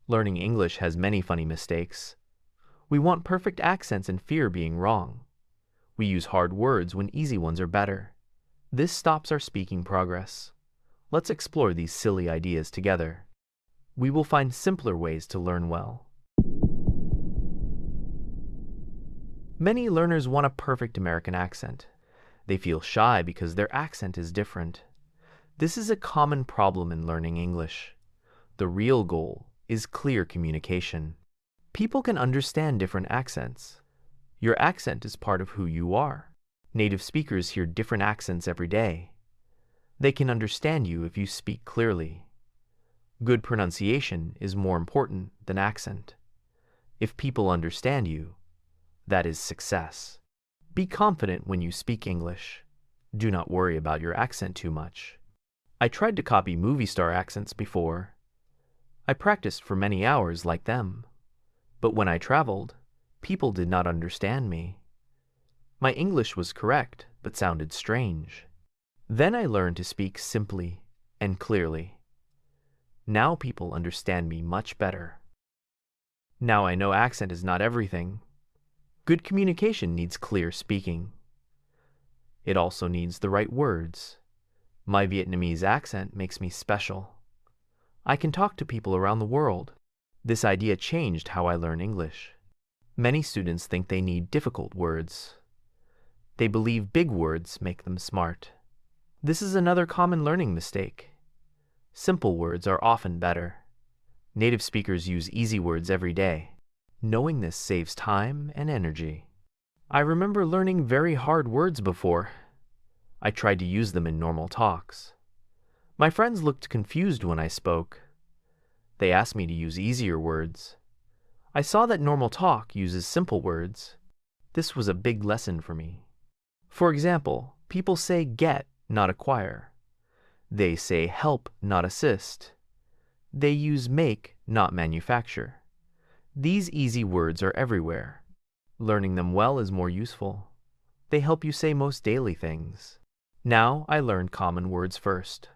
Learning English has many funny mistakes. We want perfect accents and fear being wrong. We use hard words when easy ones are better. This stops our speaking progress. Let's explore these silly ideas together. We will find simpler ways to learn well. Many learners want a perfect American accent. They feel shy because their accent is different. This is a common problem in learning English. The real goal is clear communication. People can understand different accents. Your accent is part of who you are. Native speakers hear different accents every day. They can understand you if you speak clearly. Good pronunciation is more important than accent. If people understand you, that is success. Be confident when you speak English. Do not worry about your accent too much. I tried to copy movie star accents before. I practiced for many hours like them. But when I traveled, people did not understand me. My English was correct, but sounded strange. Then I learned to speak simply and clearly. Now people understand me much better. Now I know accent is not everything. Good communication needs clear speaking. It also needs the right words. My Vietnamese accent makes me special. I can talk to people around the world. This idea changed how I learn English. Many students think they need difficult words. They believe big words make them smart. This is another common learning mistake. Simple words are often better. Native speakers use easy words every day. Knowing this saves time and energy. I remember learning very hard words before. I tried to use them in normal talks. My friends looked confused when I spoke. They asked me to use easier words. I saw that normal talk uses simple words. This was a big lesson for me. For example, people say get, not acquire. They say help, not assist. They use make, not manufacture. These easy words are everywhere. Learning them well is more useful. They help you say most daily things. Now I learned common words first.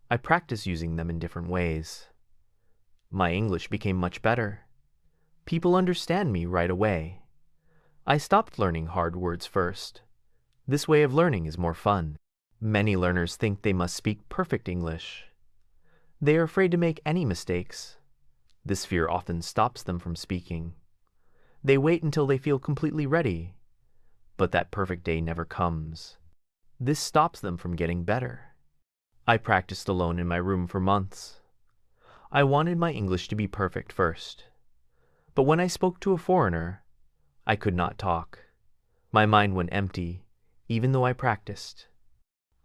I practice using them in different ways. My English became much better. People understand me right away. I stopped learning hard words first. This way of learning is more fun. Many learners think they must speak perfect English. They are afraid to make any mistakes. This fear often stops them from speaking. They wait until they feel completely ready, but that perfect day never comes. This stops them from getting better. I practiced alone in my room for months. I wanted my English to be perfect first. But when I spoke to a foreigner, I could not talk. My mind went empty, even though I practiced.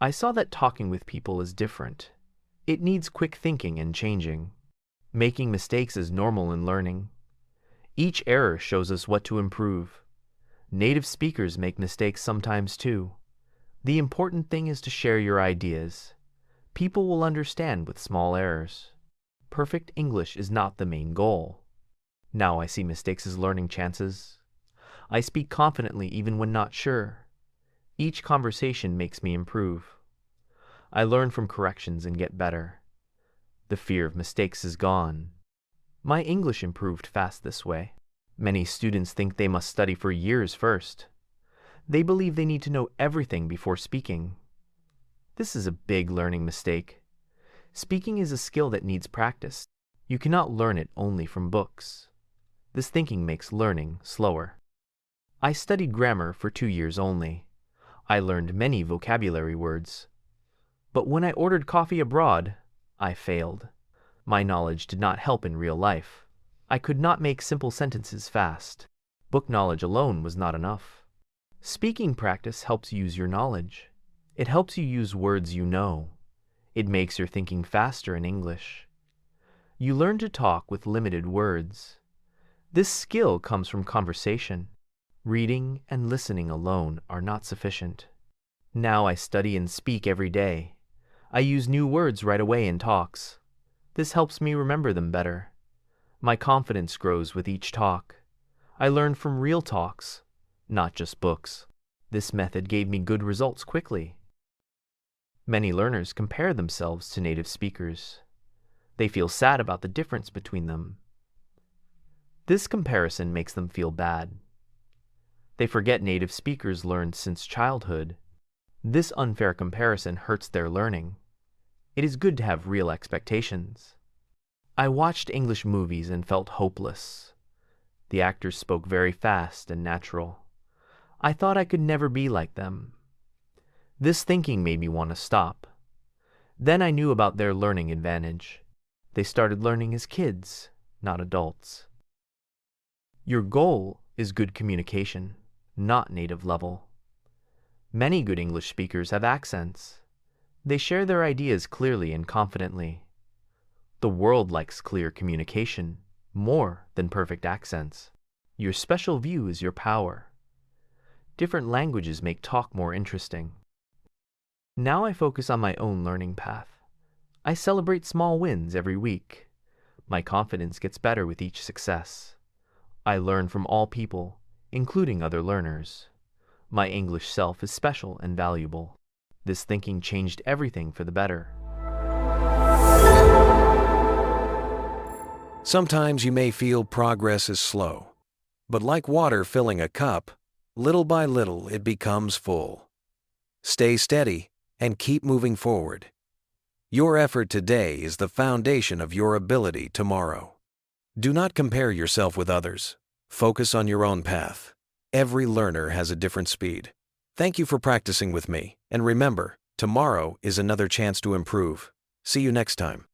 I saw that talking with people is different. It needs quick thinking and changing. Making mistakes is normal in learning. Each error shows us what to improve. Native speakers make mistakes sometimes too. The important thing is to share your ideas. People will understand with small errors. Perfect English is not the main goal. Now I see mistakes as learning chances. I speak confidently even when not sure. Each conversation makes me improve. I learn from corrections and get better. The fear of mistakes is gone. My English improved fast this way. Many students think they must study for years first. They believe they need to know everything before speaking. This is a big learning mistake. Speaking is a skill that needs practice. You cannot learn it only from books. This thinking makes learning slower. I studied grammar for 2 years only. I learned many vocabulary words. But when I ordered coffee abroad, I failed. My knowledge did not help in real life. I could not make simple sentences fast. Book knowledge alone was not enough. Speaking practice helps you use your knowledge. It helps you use words you know. It makes your thinking faster in English. You learn to talk with limited words. This skill comes from conversation. Reading and listening alone are not sufficient. Now I study and speak every day. I use new words right away in talks. This helps me remember them better. My confidence grows with each talk. I learn from real talks, not just books. This method gave me good results quickly. Many learners compare themselves to native speakers. They feel sad about the difference between them. This comparison makes them feel bad. They forget native speakers learned since childhood. This unfair comparison hurts their learning. It is good to have real expectations. I watched English movies and felt hopeless. The actors spoke very fast and natural. I thought I could never be like them. This thinking made me want to stop. Then I knew about their learning advantage. They started learning as kids, not adults. Your goal is good communication, not native level. Many good English speakers have accents. They share their ideas clearly and confidently. The world likes clear communication more than perfect accents. Your special view is your power. Different languages make talk more interesting. Now I focus on my own learning path. I celebrate small wins every week. My confidence gets better with each success. I learn from all people, including other learners. My English self is special and valuable. This thinking changed everything for the better. Sometimes you may feel progress is slow, but like water filling a cup, little by little it becomes full. Stay steady and keep moving forward. Your effort today is the foundation of your ability tomorrow. Do not compare yourself with others. Focus on your own path. Every learner has a different speed. Thank you for practicing with me, and remember, tomorrow is another chance to improve. See you next time.